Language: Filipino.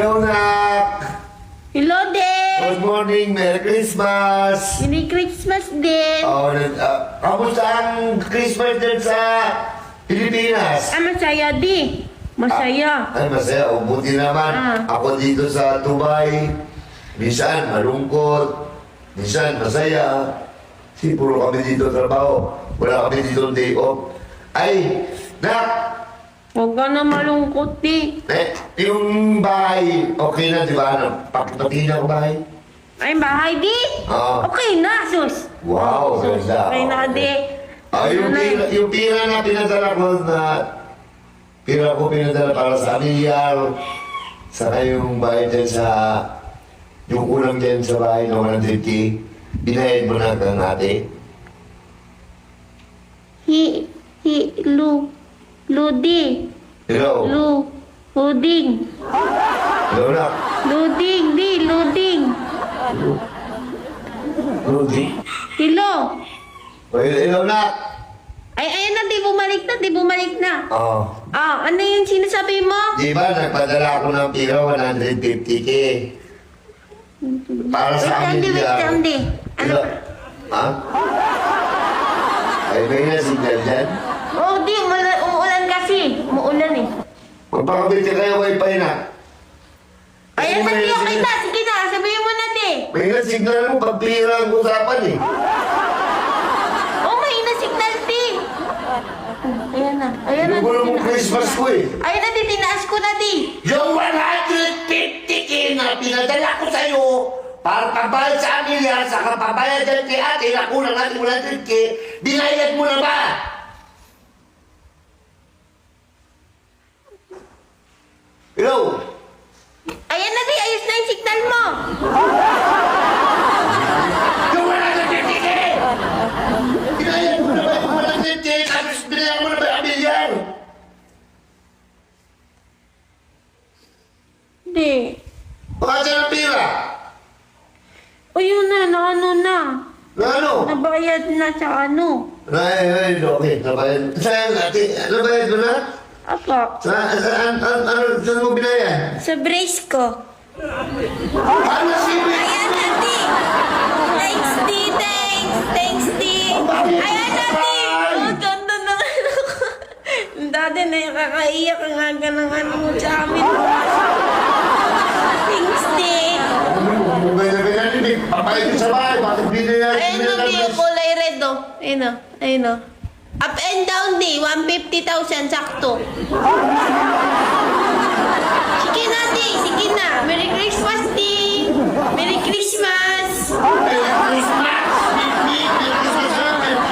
Hello, Nak! Hello din! Good morning! Merry Christmas! Merry Christmas din! Oh, kamusta ang Christmas din sa Pilipinas? Masaya di. Masaya. Ay, masaya. O, buti naman. Ako dito sa Dubai. Minsan, malungkot. Minsan, masaya. Kasi puro kami dito trabaho. Wala kami dito day off. Ay, Nak! Huwag ka na malungkot di. Yung bahay, okay na, di ba? Pati na ang bahay. Ay, bahay di? Oo. Okay na, sus. Wow, ganda. Okay na di. Yung pira na pinadala ko pinadala para sa amilyar, saka yung bayad dyan yung kulang dyan sa bahay na 150, binayad mo na kang ate. Ludi. Hello? Luding. Hello na? Luding di, luding. Rudy? Hello. Hello na? Ay, ayun na, di bumalik na. Oo. Ano yung sinasabi mo? Di ba, nagpadala ako ng pira 150K. Para sa amilyar. Ano? Ha? Ay, may nasignal dyan? Oh, di, umuulan kasi. Umuulan eh. Magpakabit ka kayo wifi na. Ayan na, di, okay na. Sige na, sabihin mo na, di. May signal mo, pagpira ang usapan eh. Oh, may signal, di. Ayan na, Yung gulo mong Christmas ko eh. Ayan na, di, tinaas ko na, di. Yung 150K na pinadala ko sa'yo, para pagbayad sa amilyar, saka pabayad dyan kay ate, nakulang natin 100K, binayad mo na ba? Hello? Ayan na, di, ayos na yung signal mo. Yung 150K! Binayad mo na ba yung 150K? Tapos binayad mo na ba yung amilyar? Di. Baka dyan ang pira. O yun na, ano na. Na ano? Nabayad na sa ano. Ay, okay. Nabayad. Saan mo na? Apo, Saan mo binayad? sa brace ko. Ano si Ayan na, di. Thanks, di. Thanks, di. Ayan na, di. Oh, ganda na ano ko. Dati na yung kakaiyak ang aga ng ano mo sa amin. Thanks, di. Mugay na ganyan din eh. Papayag sa bahay. Bakit binayad? Ayan na, di. Yung kulay red, oh. Ayun, oh. Ayun, oh. Up and down, di. 150,000, sakto.